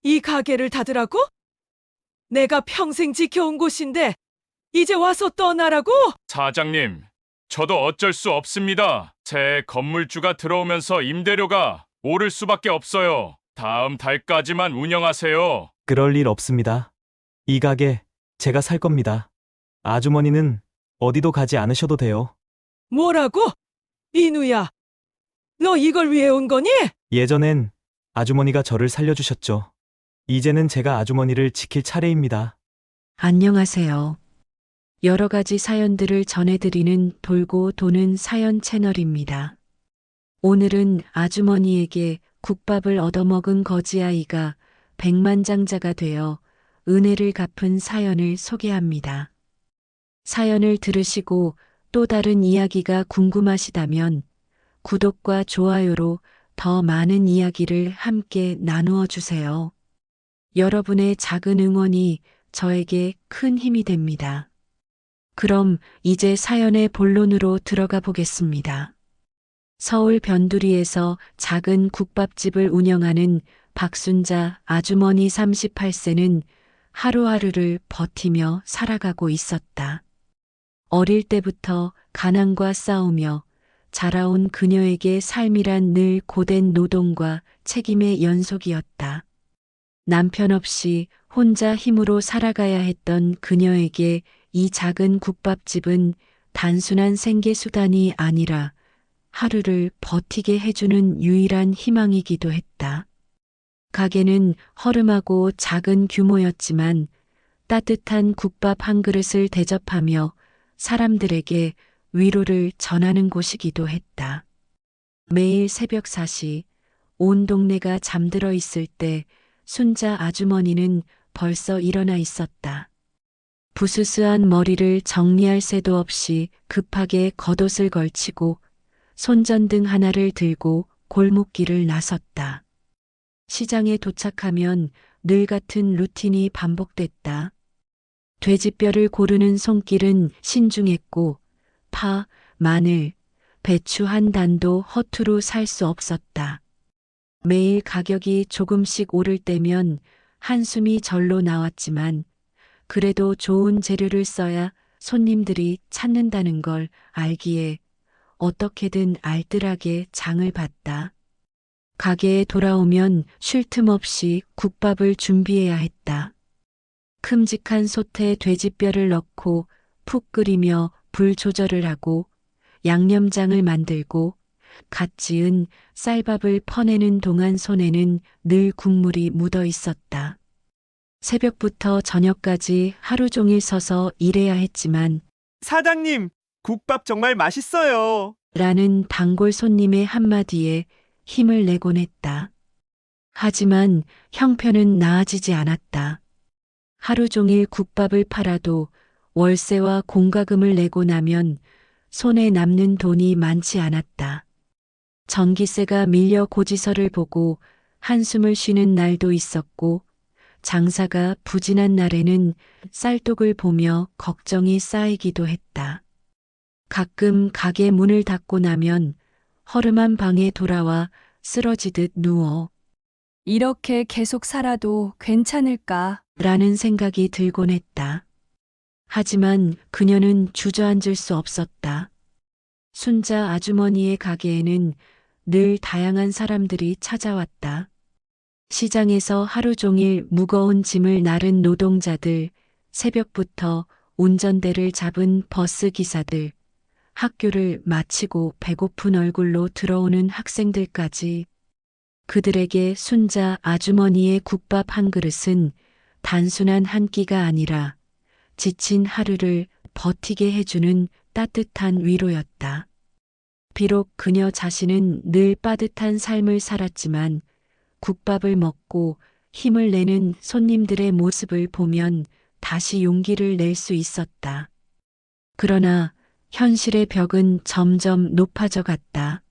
이 가게를 닫으라고? 내가 평생 지켜온 곳인데 이제 와서 떠나라고? 사장님, 저도 어쩔 수 없습니다. 새 건물주가 들어오면서 임대료가 오를 수밖에 없어요. 다음 달까지만 운영하세요. 그럴 일 없습니다. 이 가게 제가 살 겁니다. 아주머니는 어디도 가지 않으셔도 돼요. 뭐라고? 인우야, 너 이걸 위해 온 거니? 예전엔 아주머니가 저를 살려주셨죠. 이제는 제가 아주머니를 지킬 차례입니다. 안녕하세요. 여러 가지 사연들을 전해드리는 돌고 도는 사연 채널입니다. 오늘은 아주머니에게 국밥을 얻어먹은 거지아이가 백만장자가 되어 은혜를 갚은 사연을 소개합니다. 사연을 들으시고 또 다른 이야기가 궁금하시다면 구독과 좋아요로 더 많은 이야기를 함께 나누어 주세요. 여러분의 작은 응원이 저에게 큰 힘이 됩니다. 그럼 이제 사연의 본론으로 들어가 보겠습니다. 서울 변두리에서 작은 국밥집을 운영하는 박순자 아주머니 38세는 하루하루를 버티며 살아가고 있었다. 어릴 때부터 가난과 싸우며 자라온 그녀에게 삶이란 늘 고된 노동과 책임의 연속이었다. 남편 없이 혼자 힘으로 살아가야 했던 그녀에게 이 작은 국밥집은 단순한 생계수단이 아니라 하루를 버티게 해주는 유일한 희망이기도 했다. 가게는 허름하고 작은 규모였지만 따뜻한 국밥 한 그릇을 대접하며 사람들에게 위로를 전하는 곳이기도 했다. 매일 새벽 4시 온 동네가 잠들어 있을 때 순자 아주머니는 벌써 일어나 있었다. 부스스한 머리를 정리할 새도 없이 급하게 겉옷을 걸치고 손전등 하나를 들고 골목길을 나섰다. 시장에 도착하면 늘 같은 루틴이 반복됐다. 돼지뼈를 고르는 손길은 신중했고 파, 마늘, 배추 한 단도 허투루 살 수 없었다. 매일 가격이 조금씩 오를 때면 한숨이 절로 나왔지만 그래도 좋은 재료를 써야 손님들이 찾는다는 걸 알기에 어떻게든 알뜰하게 장을 봤다. 가게에 돌아오면 쉴 틈 없이 국밥을 준비해야 했다. 큼직한 솥에 돼지뼈를 넣고 푹 끓이며 불 조절을 하고 양념장을 만들고 갓 지은 쌀밥을 퍼내는 동안 손에는 늘 국물이 묻어 있었다. 새벽부터 저녁까지 하루 종일 서서 일해야 했지만 사장님, 국밥 정말 맛있어요. 라는 단골 손님의 한마디에 힘을 내곤 했다. 하지만 형편은 나아지지 않았다. 하루 종일 국밥을 팔아도 월세와 공과금을 내고 나면 손에 남는 돈이 많지 않았다. 전기세가 밀려 고지서를 보고 한숨을 쉬는 날도 있었고 장사가 부진한 날에는 쌀독을 보며 걱정이 쌓이기도 했다. 가끔 가게 문을 닫고 나면 허름한 방에 돌아와 쓰러지듯 누워 이렇게 계속 살아도 괜찮을까? 라는 생각이 들곤 했다. 하지만 그녀는 주저앉을 수 없었다. 순자 아주머니의 가게에는 늘 다양한 사람들이 찾아왔다. 시장에서 하루 종일 무거운 짐을 나른 노동자들, 새벽부터 운전대를 잡은 버스 기사들, 학교를 마치고 배고픈 얼굴로 들어오는 학생들까지 그들에게 순자 아주머니의 국밥 한 그릇은 단순한 한 끼가 아니라 지친 하루를 버티게 해주는 따뜻한 위로였다. 비록 그녀 자신은 늘 빠듯한 삶을 살았지만 국밥을 먹고 힘을 내는 손님들의 모습을 보면 다시 용기를 낼 수 있었다. 그러나 현실의 벽은 점점 높아져 갔다.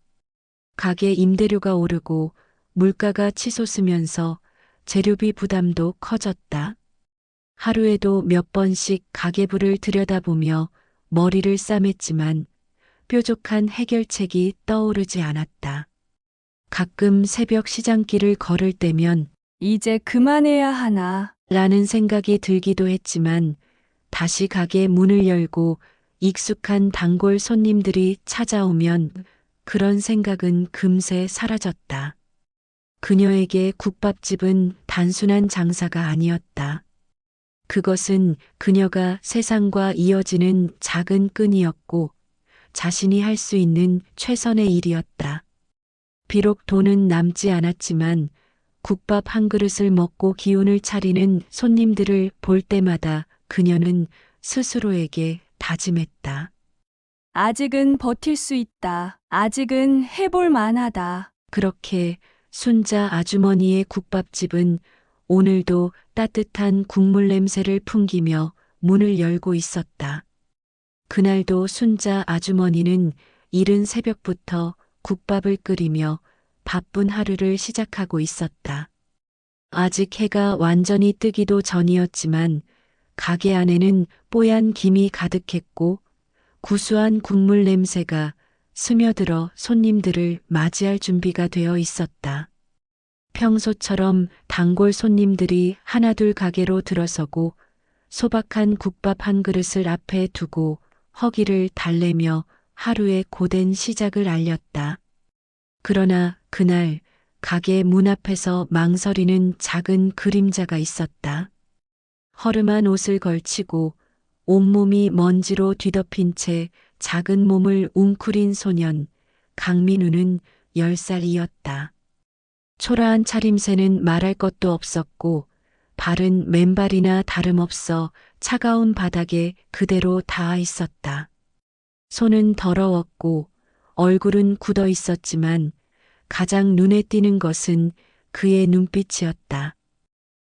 가게 임대료가 오르고 물가가 치솟으면서 재료비 부담도 커졌다. 하루에도 몇 번씩 가계부를 들여다보며 머리를 싸맸지만 뾰족한 해결책이 떠오르지 않았다. 가끔 새벽 시장길을 걸을 때면 이제 그만해야 하나. 라는 생각이 들기도 했지만 다시 가게 문을 열고 익숙한 단골 손님들이 찾아오면 그런 생각은 금세 사라졌다. 그녀에게 국밥집은 단순한 장사가 아니었다. 그것은 그녀가 세상과 이어지는 작은 끈이었고 자신이 할 수 있는 최선의 일이었다. 비록 돈은 남지 않았지만 국밥 한 그릇을 먹고 기운을 차리는 손님들을 볼 때마다 그녀는 스스로에게 다짐했다. 아직은 버틸 수 있다. 아직은 해볼 만하다. 그렇게 순자 아주머니의 국밥집은 오늘도 따뜻한 국물 냄새를 풍기며 문을 열고 있었다. 그날도 순자 아주머니는 이른 새벽부터 국밥을 끓이며 바쁜 하루를 시작하고 있었다. 아직 해가 완전히 뜨기도 전이었지만 가게 안에는 뽀얀 김이 가득했고 구수한 국물 냄새가 스며들어 손님들을 맞이할 준비가 되어 있었다. 평소처럼 단골 손님들이 하나둘 가게로 들어서고 소박한 국밥 한 그릇을 앞에 두고 허기를 달래며 하루의 고된 시작을 알렸다. 그러나 그날 가게 문 앞에서 망설이는 작은 그림자가 있었다. 허름한 옷을 걸치고 온몸이 먼지로 뒤덮인 채 작은 몸을 웅크린 소년 강민우는 10살이었다. 초라한 차림새는 말할 것도 없었고 발은 맨발이나 다름없어 차가운 바닥에 그대로 닿아 있었다. 손은 더러웠고 얼굴은 굳어 있었지만 가장 눈에 띄는 것은 그의 눈빛이었다.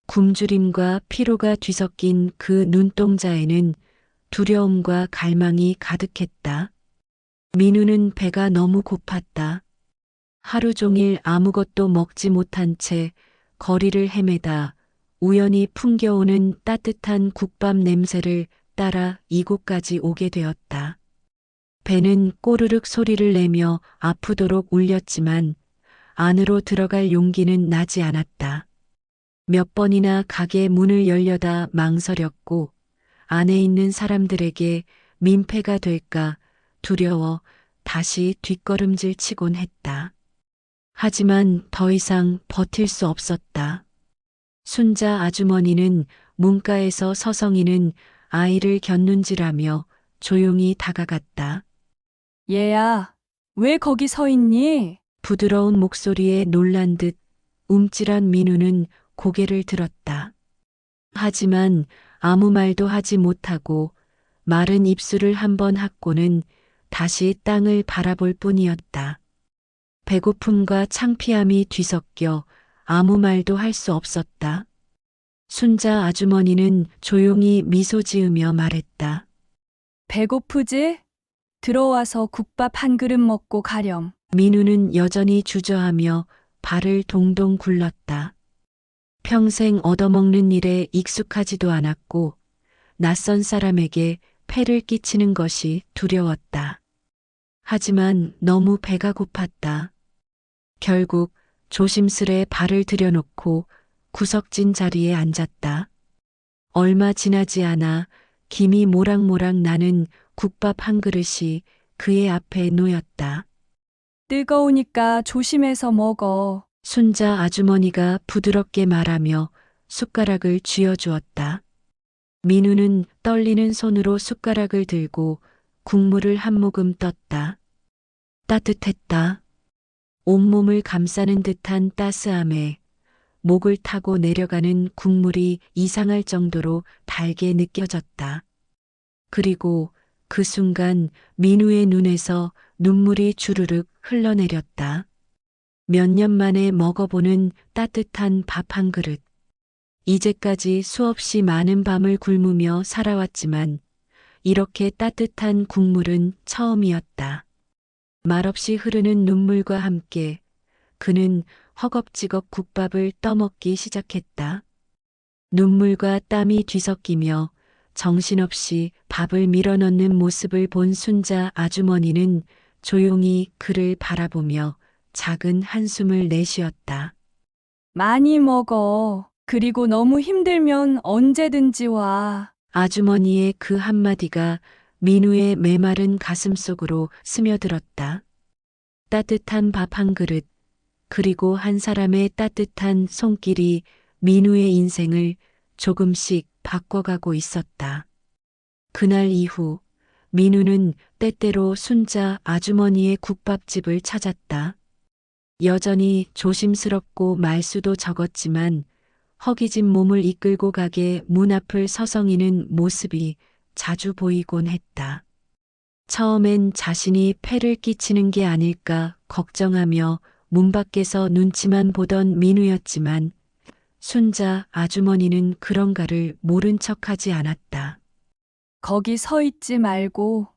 굶주림과 피로가 뒤섞인 그 눈동자에는 두려움과 갈망이 가득했다. 민우는 배가 너무 고팠다. 하루 종일 아무것도 먹지 못한 채 거리를 헤매다 우연히 풍겨오는 따뜻한 국밥 냄새를 따라 이곳까지 오게 되었다. 배는 꼬르륵 소리를 내며 아프도록 울렸지만 안으로 들어갈 용기는 나지 않았다. 몇 번이나 가게 문을 열려다 망설였고 안에 있는 사람들에게 민폐가 될까 두려워 다시 뒷걸음질 치곤 했다. 하지만 더 이상 버틸 수 없었다. 순자 아주머니는 문가에서 서성이는 아이를 곁눈질하며 조용히 다가갔다. 얘야, 왜 거기 서 있니? 부드러운 목소리에 놀란 듯 움찔한 민우는 고개를 들었다. 하지만 아무 말도 하지 못하고 마른 입술을 한번 핥고는 다시 땅을 바라볼 뿐이었다. 배고픔과 창피함이 뒤섞여 아무 말도 할 수 없었다. 순자 아주머니는 조용히 미소 지으며 말했다. 배고프지? 들어와서 국밥 한 그릇 먹고 가렴. 민우는 여전히 주저하며 발을 동동 굴렀다. 평생 얻어먹는 일에 익숙하지도 않았고 낯선 사람에게 폐를 끼치는 것이 두려웠다. 하지만 너무 배가 고팠다. 결국 조심스레 발을 들여놓고 구석진 자리에 앉았다. 얼마 지나지 않아 김이 모락모락 나는 국밥 한 그릇이 그의 앞에 놓였다. 뜨거우니까 조심해서 먹어. 순자 아주머니가 부드럽게 말하며 숟가락을 쥐어주었다. 민우는 떨리는 손으로 숟가락을 들고 국물을 한 모금 떴다. 따뜻했다. 온몸을 감싸는 듯한 따스함에 목을 타고 내려가는 국물이 이상할 정도로 달게 느껴졌다. 그리고 그 순간 민우의 눈에서 눈물이 주르륵 흘러내렸다. 몇 년 만에 먹어보는 따뜻한 밥 한 그릇. 이제까지 수없이 많은 밤을 굶으며 살아왔지만 이렇게 따뜻한 국물은 처음이었다. 말없이 흐르는 눈물과 함께 그는 허겁지겁 국밥을 떠먹기 시작했다. 눈물과 땀이 뒤섞이며 정신없이 밥을 밀어넣는 모습을 본 순자 아주머니는 조용히 그를 바라보며 작은 한숨을 내쉬었다. 많이 먹어. 그리고 너무 힘들면 언제든지 와. 아주머니의 그 한마디가 민우의 메마른 가슴 속으로 스며들었다. 따뜻한 밥 한 그릇, 그리고 한 사람의 따뜻한 손길이 민우의 인생을 조금씩 바꿔가고 있었다. 그날 이후 민우는 때때로 순자 아주머니의 국밥집을 찾았다. 여전히 조심스럽고 말수도 적었지만 허기진 몸을 이끌고 가게 문 앞을 서성이는 모습이 자주 보이곤 했다. 처음엔 자신이 폐를 끼치는 게 아닐까 걱정하며 문 밖에서 눈치만 보던 민우였지만 순자 아주머니는 그런가를 모른 척하지 않았다. 거기 서 있지 말고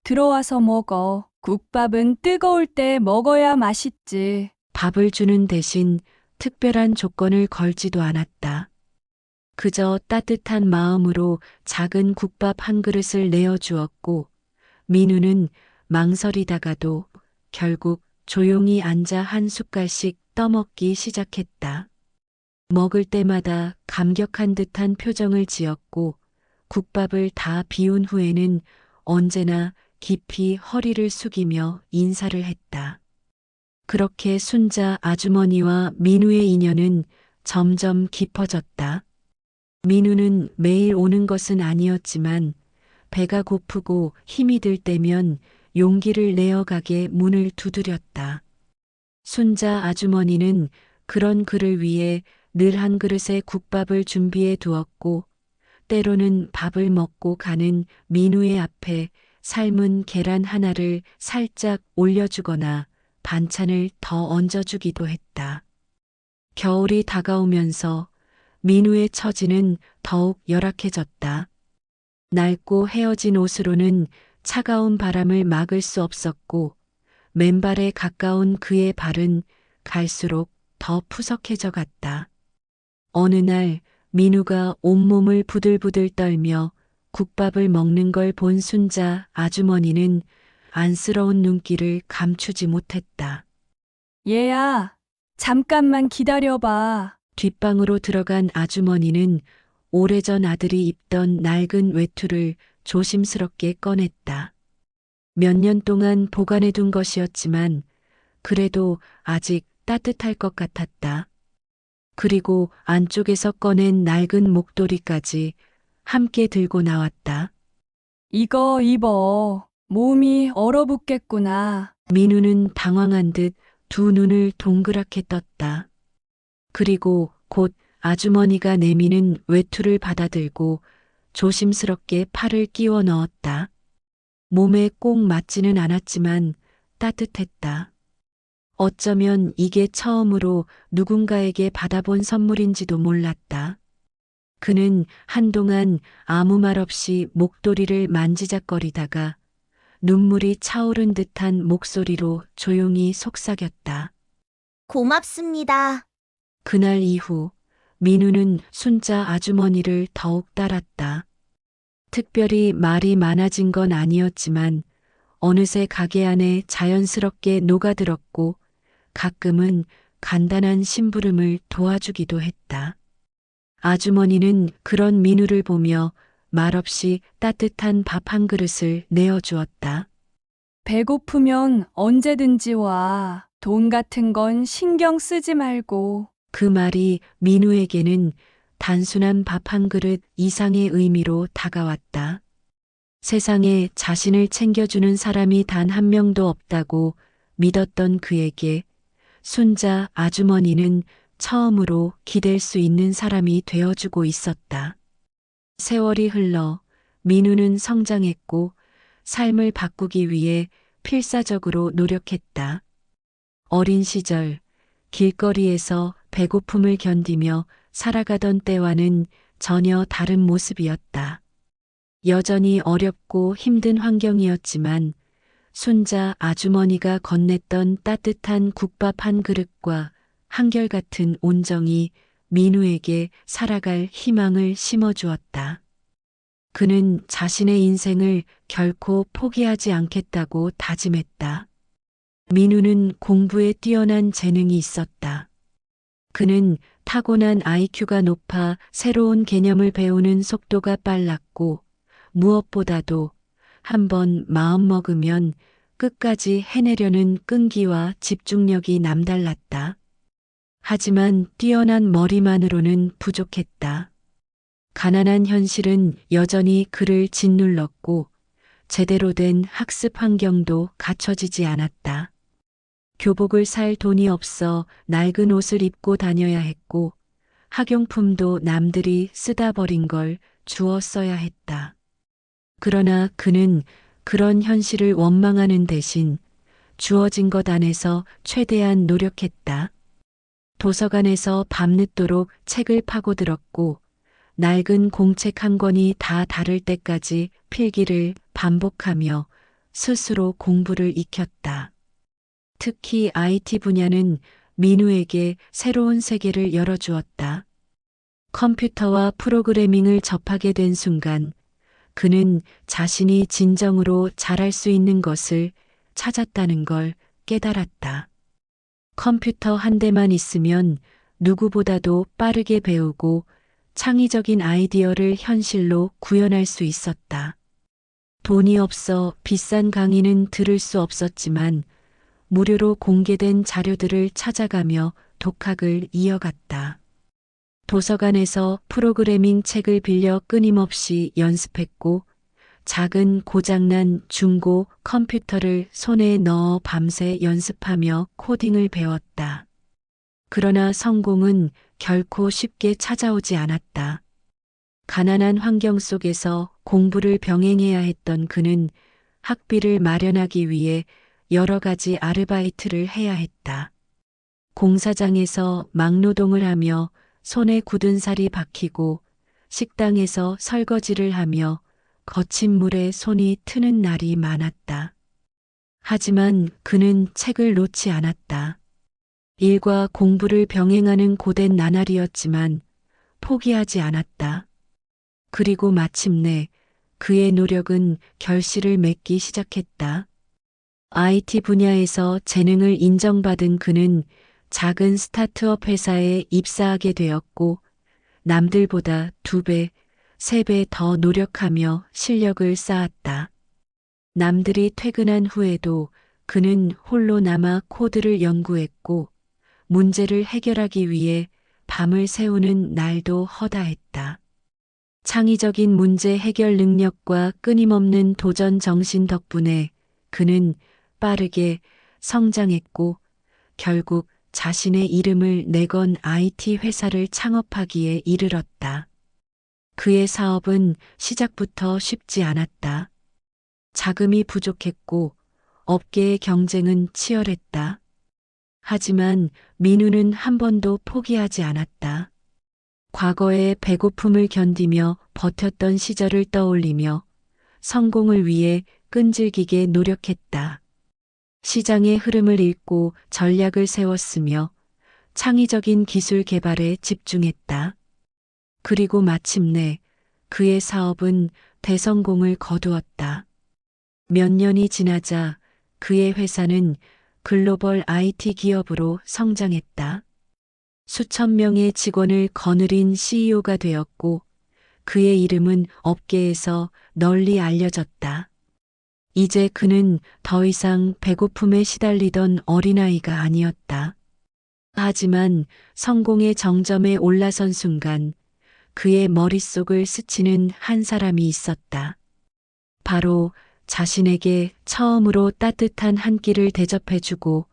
들어와서 먹어. 국밥은 뜨거울 때 먹어야 맛있지. 밥을 주는 대신 특별한 조건을 걸지도 않았다. 그저 따뜻한 마음으로 작은 국밥 한 그릇을 내어주었고 민우는 망설이다가도 결국 조용히 앉아 한 숟갈씩 떠먹기 시작했다. 먹을 때마다 감격한 듯한 표정을 지었고 국밥을 다 비운 후에는 언제나 깊이 허리를 숙이며 인사를 했다. 그렇게 순자 아주머니와 민우의 인연은 점점 깊어졌다. 민우는 매일 오는 것은 아니었지만 배가 고프고 힘이 들 때면 용기를 내어 가게 문을 두드렸다. 순자 아주머니는 그런 그를 위해 늘 한 그릇의 국밥을 준비해 두었고 때로는 밥을 먹고 가는 민우의 앞에 삶은 계란 하나를 살짝 올려주거나 반찬을 더 얹어주기도 했다. 겨울이 다가오면서 민우의 처지는 더욱 열악해졌다. 낡고 헤어진 옷으로는 차가운 바람을 막을 수 없었고 맨발에 가까운 그의 발은 갈수록 더 푸석해져 갔다. 어느 날 민우가 온몸을 부들부들 떨며 국밥을 먹는 걸 본 순자 아주머니는 안쓰러운 눈길을 감추지 못했다. 얘야, 잠깐만 기다려봐. 뒷방으로 들어간 아주머니는 오래전 아들이 입던 낡은 외투를 조심스럽게 꺼냈다. 몇 년 동안 보관해둔 것이었지만 그래도 아직 따뜻할 것 같았다. 그리고 안쪽에서 꺼낸 낡은 목도리까지 함께 들고 나왔다. 이거 입어. 몸이 얼어붙겠구나. 민우는 당황한 듯 두 눈을 동그랗게 떴다. 그리고 곧 아주머니가 내미는 외투를 받아들고 조심스럽게 팔을 끼워 넣었다. 몸에 꼭 맞지는 않았지만 따뜻했다. 어쩌면 이게 처음으로 누군가에게 받아본 선물인지도 몰랐다. 그는 한동안 아무 말 없이 목도리를 만지작거리다가 눈물이 차오른 듯한 목소리로 조용히 속삭였다. 고맙습니다. 그날 이후 민우는 순자 아주머니를 더욱 따랐다. 특별히 말이 많아진 건 아니었지만 어느새 가게 안에 자연스럽게 녹아들었고 가끔은 간단한 심부름을 도와주기도 했다. 아주머니는 그런 민우를 보며 말없이 따뜻한 밥 한 그릇을 내어주었다. 배고프면 언제든지 와. 돈 같은 건 신경 쓰지 말고. 그 말이 민우에게는 단순한 밥 한 그릇 이상의 의미로 다가왔다. 세상에 자신을 챙겨주는 사람이 단 한 명도 없다고 믿었던 그에게 순자 아주머니는 처음으로 기댈 수 있는 사람이 되어주고 있었다. 세월이 흘러 민우는 성장했고 삶을 바꾸기 위해 필사적으로 노력했다. 어린 시절 길거리에서 배고픔을 견디며 살아가던 때와는 전혀 다른 모습이었다. 여전히 어렵고 힘든 환경이었지만 순자 아주머니가 건넸던 따뜻한 국밥 한 그릇과 한결같은 온정이 민우에게 살아갈 희망을 심어주었다. 그는 자신의 인생을 결코 포기하지 않겠다고 다짐했다. 민우는 공부에 뛰어난 재능이 있었다. 그는 타고난 IQ가 높아 새로운 개념을 배우는 속도가 빨랐고 무엇보다도 한번 마음먹으면 끝까지 해내려는 끈기와 집중력이 남달랐다. 하지만 뛰어난 머리만으로는 부족했다. 가난한 현실은 여전히 그를 짓눌렀고 제대로 된 학습 환경도 갖춰지지 않았다. 교복을 살 돈이 없어 낡은 옷을 입고 다녀야 했고 학용품도 남들이 쓰다 버린 걸 주워 써야 했다. 그러나 그는 그런 현실을 원망하는 대신 주어진 것 안에서 최대한 노력했다. 도서관에서 밤늦도록 책을 파고들었고 낡은 공책 한 권이 다 다를 때까지 필기를 반복하며 스스로 공부를 익혔다. 특히 IT 분야는 민우에게 새로운 세계를 열어주었다. 컴퓨터와 프로그래밍을 접하게 된 순간 그는 자신이 진정으로 잘할 수 있는 것을 찾았다는 걸 깨달았다. 컴퓨터 한 대만 있으면 누구보다도 빠르게 배우고 창의적인 아이디어를 현실로 구현할 수 있었다. 돈이 없어 비싼 강의는 들을 수 없었지만 무료로 공개된 자료들을 찾아가며 독학을 이어갔다. 도서관에서 프로그래밍 책을 빌려 끊임없이 연습했고 작은 고장난 중고 컴퓨터를 손에 넣어 밤새 연습하며 코딩을 배웠다. 그러나 성공은 결코 쉽게 찾아오지 않았다. 가난한 환경 속에서 공부를 병행해야 했던 그는 학비를 마련하기 위해 여러 가지 아르바이트를 해야 했다. 공사장에서 막노동을 하며 손에 굳은 살이 박히고 식당에서 설거지를 하며 거친 물에 손이 트는 날이 많았다. 하지만 그는 책을 놓지 않았다. 일과 공부를 병행하는 고된 나날이었지만 포기하지 않았다. 그리고 마침내 그의 노력은 결실을 맺기 시작했다. IT 분야에서 재능을 인정받은 그는 작은 스타트업 회사에 입사하게 되었고 남들보다 2배, 3배 더 노력하며 실력을 쌓았다. 남들이 퇴근한 후에도 그는 홀로 남아 코드를 연구했고 문제를 해결하기 위해 밤을 새우는 날도 허다했다. 창의적인 문제 해결 능력과 끊임없는 도전 정신 덕분에 그는 빠르게 성장했고 결국 자신의 이름을 내건 IT 회사를 창업하기에 이르렀다. 그의 사업은 시작부터 쉽지 않았다. 자금이 부족했고 업계의 경쟁은 치열했다. 하지만 민우는 한 번도 포기하지 않았다. 과거의 배고픔을 견디며 버텼던 시절을 떠올리며 성공을 위해 끈질기게 노력했다. 시장의 흐름을 읽고 전략을 세웠으며 창의적인 기술 개발에 집중했다. 그리고 마침내 그의 사업은 대성공을 거두었다. 몇 년이 지나자 그의 회사는 글로벌 IT 기업으로 성장했다. 수천 명의 직원을 거느린 CEO가 되었고 그의 이름은 업계에서 널리 알려졌다. 이제 그는 더 이상 배고픔에 시달리던 어린아이가 아니었다. 하지만 성공의 정점에 올라선 순간 그의 머릿속을 스치는 한 사람이 있었다. 바로 자신에게 처음으로 따뜻한 한 끼를 대접해주고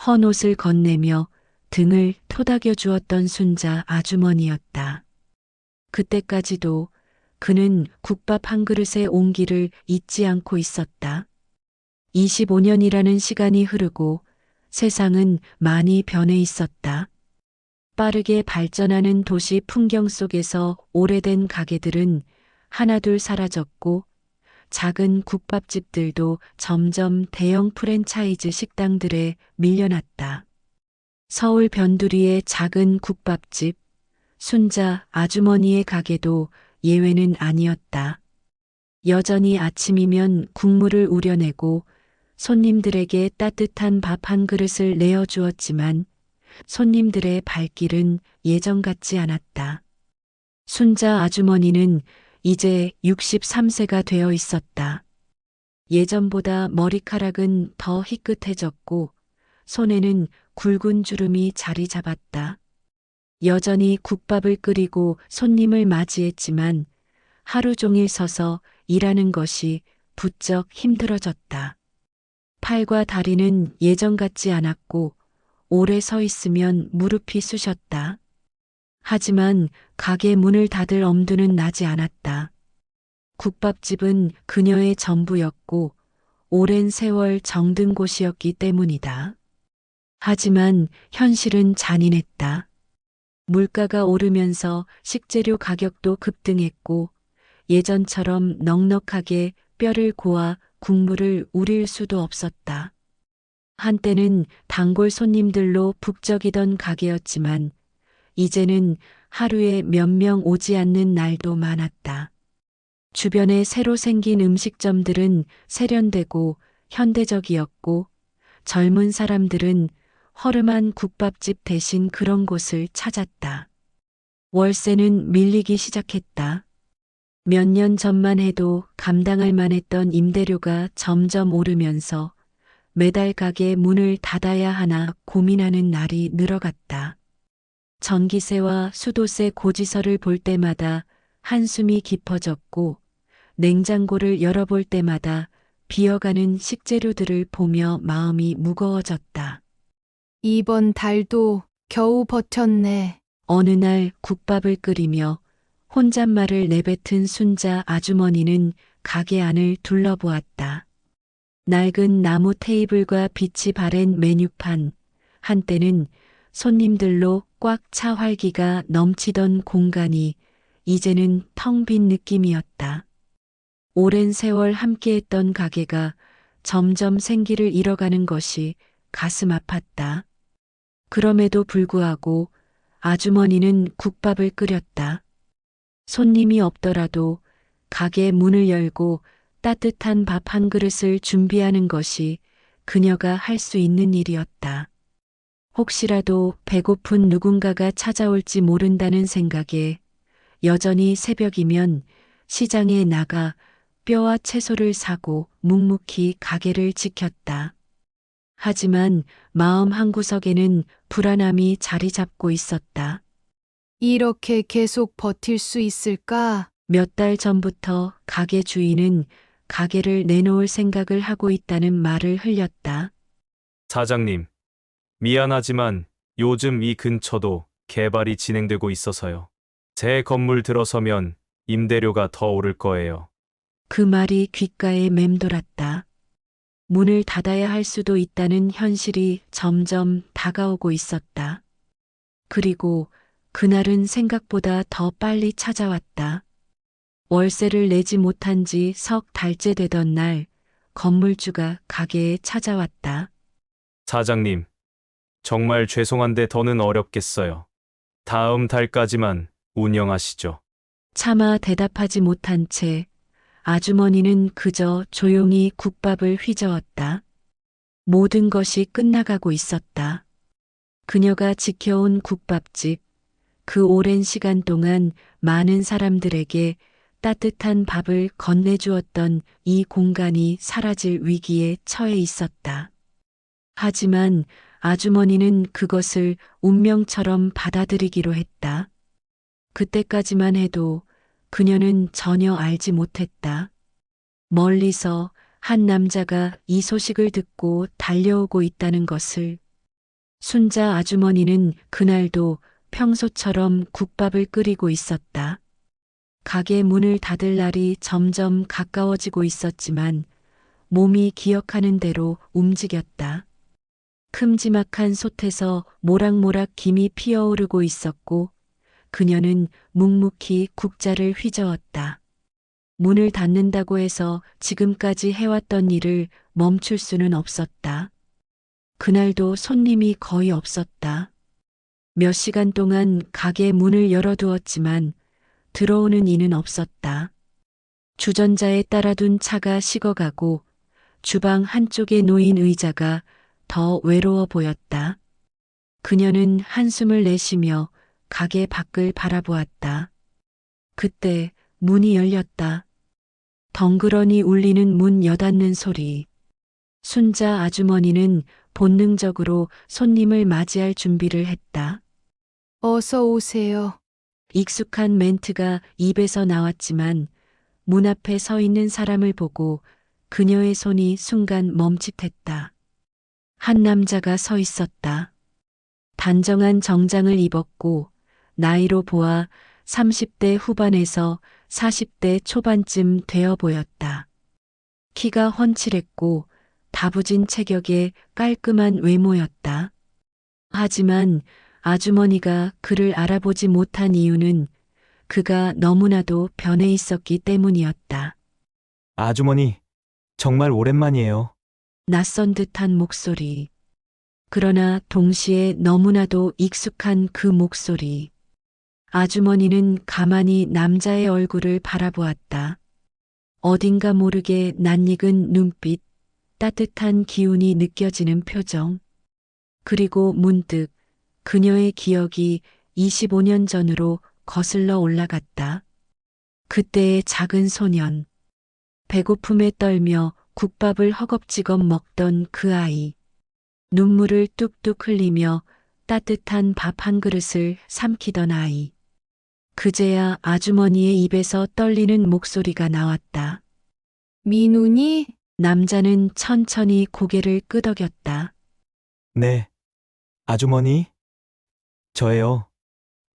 헌 옷을 건네며 등을 토닥여 주었던 순자 아주머니였다. 그때까지도 그는 국밥 한 그릇의 온기를 잊지 않고 있었다. 25년이라는 시간이 흐르고 세상은 많이 변해 있었다. 빠르게 발전하는 도시 풍경 속에서 오래된 가게들은 하나둘 사라졌고 작은 국밥집들도 점점 대형 프랜차이즈 식당들에 밀려났다. 서울 변두리의 작은 국밥집, 순자 아주머니의 가게도 예외는 아니었다. 여전히 아침이면 국물을 우려내고 손님들에게 따뜻한 밥 한 그릇을 내어주었지만 손님들의 발길은 예전 같지 않았다. 순자 아주머니는 이제 63세가 되어 있었다. 예전보다 머리카락은 더 희끗해졌고 손에는 굵은 주름이 자리 잡았다. 여전히 국밥을 끓이고 손님을 맞이했지만 하루 종일 서서 일하는 것이 부쩍 힘들어졌다. 팔과 다리는 예전 같지 않았고 오래 서 있으면 무릎이 쑤셨다. 하지만 가게 문을 닫을 엄두는 나지 않았다. 국밥집은 그녀의 전부였고 오랜 세월 정든 곳이었기 때문이다. 하지만 현실은 잔인했다. 물가가 오르면서 식재료 가격도 급등했고 예전처럼 넉넉하게 뼈를 고아 국물을 우릴 수도 없었다. 한때는 단골 손님들로 북적이던 가게였지만 이제는 하루에 몇 명 오지 않는 날도 많았다. 주변에 새로 생긴 음식점들은 세련되고 현대적이었고 젊은 사람들은 허름한 국밥집 대신 그런 곳을 찾았다. 월세는 밀리기 시작했다. 몇 년 전만 해도 감당할 만했던 임대료가 점점 오르면서 매달 가게 문을 닫아야 하나 고민하는 날이 늘어갔다. 전기세와 수도세 고지서를 볼 때마다 한숨이 깊어졌고 냉장고를 열어볼 때마다 비어가는 식재료들을 보며 마음이 무거워졌다. 이번 달도 겨우 버텼네. 어느 날 국밥을 끓이며 혼잣말을 내뱉은 순자 아주머니는 가게 안을 둘러보았다. 낡은 나무 테이블과 빛이 바랜 메뉴판, 한때는 손님들로 꽉 차 활기가 넘치던 공간이 이제는 텅 빈 느낌이었다. 오랜 세월 함께했던 가게가 점점 생기를 잃어가는 것이 가슴 아팠다. 그럼에도 불구하고 아주머니는 국밥을 끓였다. 손님이 없더라도 가게 문을 열고 따뜻한 밥 한 그릇을 준비하는 것이 그녀가 할 수 있는 일이었다. 혹시라도 배고픈 누군가가 찾아올지 모른다는 생각에 여전히 새벽이면 시장에 나가 뼈와 채소를 사고 묵묵히 가게를 지켰다. 하지만 마음 한구석에는 불안함이 자리 잡고 있었다. 이렇게 계속 버틸 수 있을까? 몇 달 전부터 가게 주인은 가게를 내놓을 생각을 하고 있다는 말을 흘렸다. 사장님, 미안하지만 요즘 이 근처도 개발이 진행되고 있어서요. 제 건물 들어서면 임대료가 더 오를 거예요. 그 말이 귓가에 맴돌았다. 문을 닫아야 할 수도 있다는 현실이 점점 다가오고 있었다. 그리고 그날은 생각보다 더 빨리 찾아왔다. 월세를 내지 못한 지 석 달째 되던 날, 건물주가 가게에 찾아왔다. 사장님, 정말 죄송한데 더는 어렵겠어요. 다음 달까지만 운영하시죠. 차마 대답하지 못한 채 아주머니는 그저 조용히 국밥을 휘저었다. 모든 것이 끝나가고 있었다. 그녀가 지켜온 국밥집, 그 오랜 시간 동안 많은 사람들에게 따뜻한 밥을 건네주었던 이 공간이 사라질 위기에 처해 있었다. 하지만 아주머니는 그것을 운명처럼 받아들이기로 했다. 그때까지만 해도 그녀는 전혀 알지 못했다. 멀리서 한 남자가 이 소식을 듣고 달려오고 있다는 것을. 순자 아주머니는 그날도 평소처럼 국밥을 끓이고 있었다. 가게 문을 닫을 날이 점점 가까워지고 있었지만 몸이 기억하는 대로 움직였다. 큼지막한 솥에서 모락모락 김이 피어오르고 있었고 그녀는 묵묵히 국자를 휘저었다. 문을 닫는다고 해서 지금까지 해왔던 일을 멈출 수는 없었다. 그날도 손님이 거의 없었다. 몇 시간 동안 가게 문을 열어두었지만 들어오는 이는 없었다. 주전자에 따라둔 차가 식어가고 주방 한쪽에 놓인 의자가 더 외로워 보였다. 그녀는 한숨을 내쉬며 가게 밖을 바라보았다. 그때 문이 열렸다. 덩그러니 울리는 문 여닫는 소리. 순자 아주머니는 본능적으로 손님을 맞이할 준비를 했다. 어서 오세요. 익숙한 멘트가 입에서 나왔지만 문 앞에 서 있는 사람을 보고 그녀의 손이 순간 멈칫했다. 한 남자가 서 있었다. 단정한 정장을 입었고 나이로 보아 30대 후반에서 40대 초반쯤 되어 보였다. 키가 훤칠했고 다부진 체격에 깔끔한 외모였다. 하지만 아주머니가 그를 알아보지 못한 이유는 그가 너무나도 변해 있었기 때문이었다. 아주머니, 정말 오랜만이에요. 낯선 듯한 목소리. 그러나 동시에 너무나도 익숙한 그 목소리. 아주머니는 가만히 남자의 얼굴을 바라보았다. 어딘가 모르게 낯익은 눈빛, 따뜻한 기운이 느껴지는 표정. 그리고 문득 그녀의 기억이 25년 전으로 거슬러 올라갔다. 그때의 작은 소년. 배고픔에 떨며 국밥을 허겁지겁 먹던 그 아이. 눈물을 뚝뚝 흘리며 따뜻한 밥 한 그릇을 삼키던 아이. 그제야 아주머니의 입에서 떨리는 목소리가 나왔다. 민훈이? 남자는 천천히 고개를 끄덕였다. 네. 아주머니? 저예요.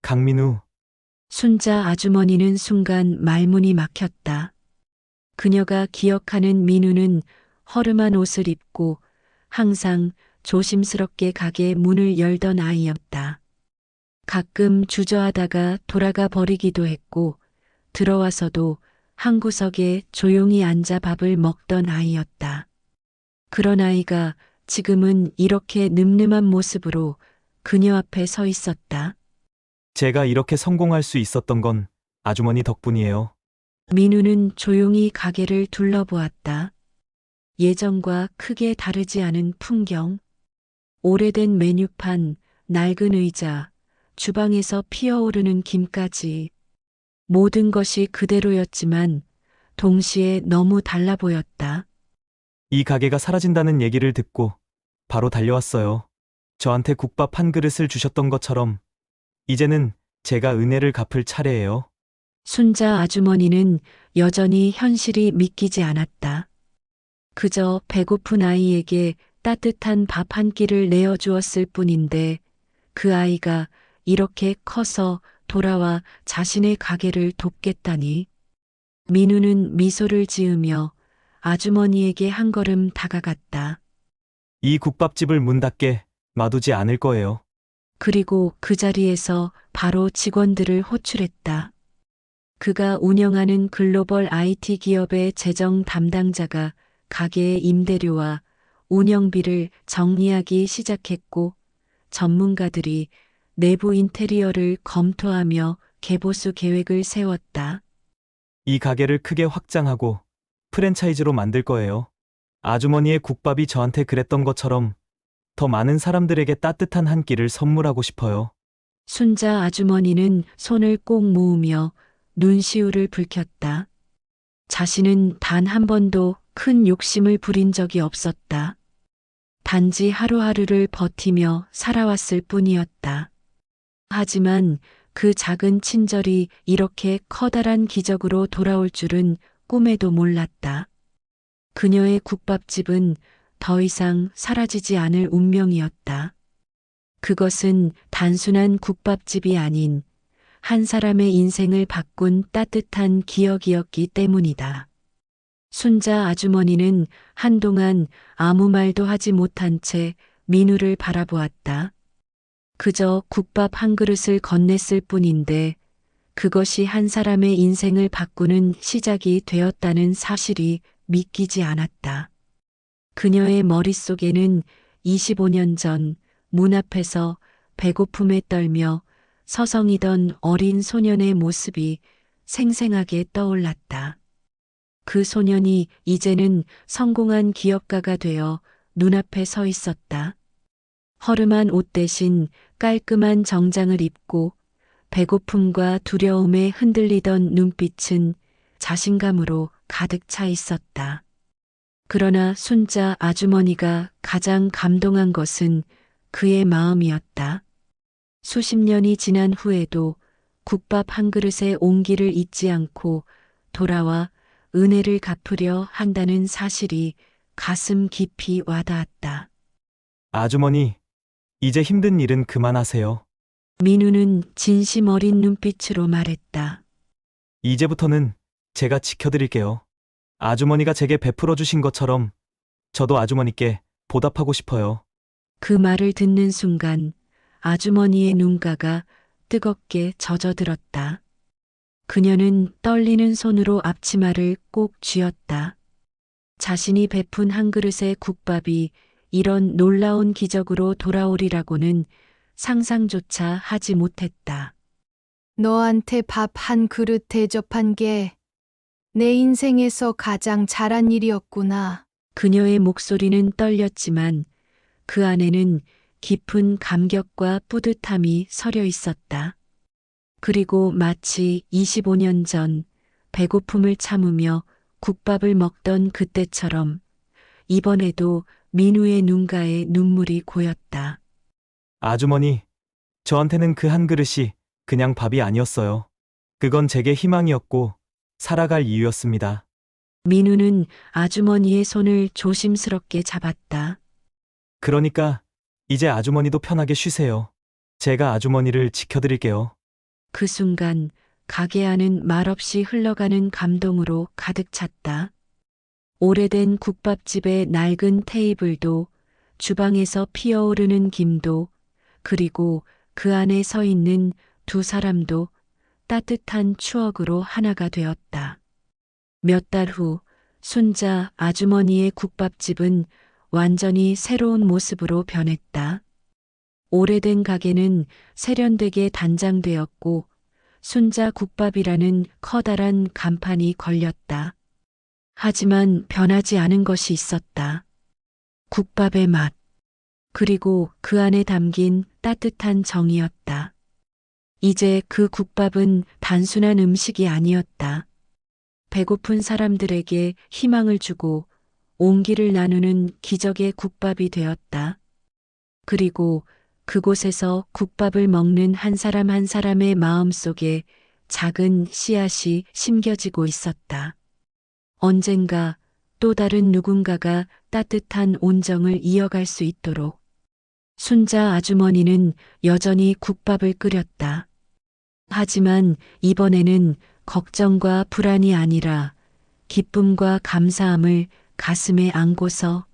강민우. 순자 아주머니는 순간 말문이 막혔다. 그녀가 기억하는 민우는 허름한 옷을 입고 항상 조심스럽게 가게 문을 열던 아이였다. 가끔 주저하다가 돌아가 버리기도 했고 들어와서도 한 구석에 조용히 앉아 밥을 먹던 아이였다. 그런 아이가 지금은 이렇게 늠름한 모습으로 그녀 앞에 서 있었다. 제가 이렇게 성공할 수 있었던 건 아주머니 덕분이에요. 민우는 조용히 가게를 둘러보았다. 예전과 크게 다르지 않은 풍경. 오래된 메뉴판, 낡은 의자, 주방에서 피어오르는 김까지. 모든 것이 그대로였지만 동시에 너무 달라 보였다. 이 가게가 사라진다는 얘기를 듣고 바로 달려왔어요. 저한테 국밥 한 그릇을 주셨던 것처럼 이제는 제가 은혜를 갚을 차례예요. 순자 아주머니는 여전히 현실이 믿기지 않았다. 그저 배고픈 아이에게 따뜻한 밥 한 끼를 내어주었을 뿐인데 그 아이가 이렇게 커서 돌아와 자신의 가게를 돕겠다니. 민우는 미소를 지으며 아주머니에게 한 걸음 다가갔다. 이 국밥집을 문 닫게 놔두지 않을 거예요. 그리고 그 자리에서 바로 직원들을 호출했다. 그가 운영하는 글로벌 IT 기업의 재정 담당자가 가게의 임대료와 운영비를 정리하기 시작했고 전문가들이 내부 인테리어를 검토하며 개보수 계획을 세웠다. 이 가게를 크게 확장하고 프랜차이즈로 만들 거예요. 아주머니의 국밥이 저한테 그랬던 것처럼 더 많은 사람들에게 따뜻한 한 끼를 선물하고 싶어요. 순자 아주머니는 손을 꼭 모으며 눈시울을 붉혔다. 자신은 단 한 번도 큰 욕심을 부린 적이 없었다. 단지 하루하루를 버티며 살아왔을 뿐이었다. 하지만 그 작은 친절이 이렇게 커다란 기적으로 돌아올 줄은 꿈에도 몰랐다. 그녀의 국밥집은 더 이상 사라지지 않을 운명이었다. 그것은 단순한 국밥집이 아닌 한 사람의 인생을 바꾼 따뜻한 기억이었기 때문이다. 순자 아주머니는 한동안 아무 말도 하지 못한 채 민우를 바라보았다. 그저 국밥 한 그릇을 건넸을 뿐인데 그것이 한 사람의 인생을 바꾸는 시작이 되었다는 사실이 믿기지 않았다. 그녀의 머릿속에는 25년 전 문 앞에서 배고픔에 떨며 서성이던 어린 소년의 모습이 생생하게 떠올랐다. 그 소년이 이제는 성공한 기업가가 되어 눈앞에 서 있었다. 허름한 옷 대신 깔끔한 정장을 입고 배고픔과 두려움에 흔들리던 눈빛은 자신감으로 가득 차 있었다. 그러나 순자 아주머니가 가장 감동한 것은 그의 마음이었다. 수십 년이 지난 후에도 국밥 한 그릇의 온기를 잊지 않고 돌아와 은혜를 갚으려 한다는 사실이 가슴 깊이 와닿았다. 아주머니, 이제 힘든 일은 그만하세요. 민우는 진심 어린 눈빛으로 말했다. 이제부터는 제가 지켜드릴게요. 아주머니가 제게 베풀어 주신 것처럼 저도 아주머니께 보답하고 싶어요. 그 말을 듣는 순간 아주머니의 눈가가 뜨겁게 젖어들었다. 그녀는 떨리는 손으로 앞치마를 꼭 쥐었다. 자신이 베푼 한 그릇의 국밥이 이런 놀라운 기적으로 돌아오리라고는 상상조차 하지 못했다. 너한테 밥 한 그릇 대접한 게 내 인생에서 가장 잘한 일이었구나. 그녀의 목소리는 떨렸지만 그 안에는 깊은 감격과 뿌듯함이 서려 있었다. 그리고 마치 25년 전 배고픔을 참으며 국밥을 먹던 그때처럼 이번에도 민우의 눈가에 눈물이 고였다. 아주머니, 저한테는 그 한 그릇이 그냥 밥이 아니었어요. 그건 제게 희망이었고 살아갈 이유였습니다. 민우는 아주머니의 손을 조심스럽게 잡았다. 그러니까 이제 아주머니도 편하게 쉬세요. 제가 아주머니를 지켜드릴게요. 그 순간 가게 안은 말없이 흘러가는 감동으로 가득 찼다. 오래된 국밥집의 낡은 테이블도, 주방에서 피어오르는 김도, 그리고 그 안에 서 있는 두 사람도 따뜻한 추억으로 하나가 되었다. 몇 달 후 순자 아주머니의 국밥집은 완전히 새로운 모습으로 변했다. 오래된 가게는 세련되게 단장되었고 순자 국밥이라는 커다란 간판이 걸렸다. 하지만 변하지 않은 것이 있었다. 국밥의 맛, 그리고 그 안에 담긴 따뜻한 정이었다. 이제 그 국밥은 단순한 음식이 아니었다. 배고픈 사람들에게 희망을 주고 온기를 나누는 기적의 국밥이 되었다. 그리고 그곳에서 국밥을 먹는 한 사람 한 사람의 마음 속에 작은 씨앗이 심겨지고 있었다. 언젠가 또 다른 누군가가 따뜻한 온정을 이어갈 수 있도록 순자 아주머니는 여전히 국밥을 끓였다. 하지만 이번에는 걱정과 불안이 아니라 기쁨과 감사함을 가슴에 안고서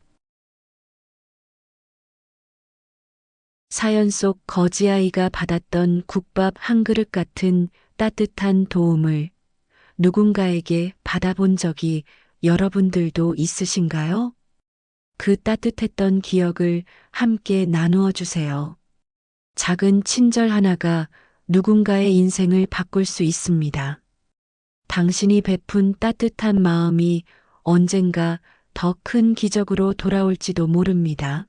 사연 속 거지아이가 받았던 국밥 한 그릇 같은 따뜻한 도움을 누군가에게 받아본 적이 여러분들도 있으신가요? 그 따뜻했던 기억을 함께 나누어 주세요. 작은 친절 하나가 누군가의 인생을 바꿀 수 있습니다. 당신이 베푼 따뜻한 마음이 언젠가 더 큰 기적으로 돌아올지도 모릅니다.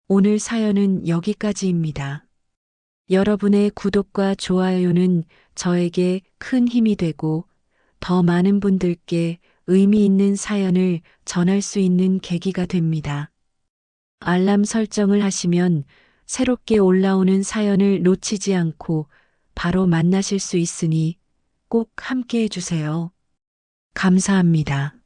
오늘 사연은 여기까지입니다. 여러분의 구독과 좋아요는 저에게 큰 힘이 되고 더 많은 분들께 의미 있는 사연을 전할 수 있는 계기가 됩니다. 알람 설정을 하시면 새롭게 올라오는 사연을 놓치지 않고 바로 만나실 수 있으니 꼭 함께 해주세요. 감사합니다.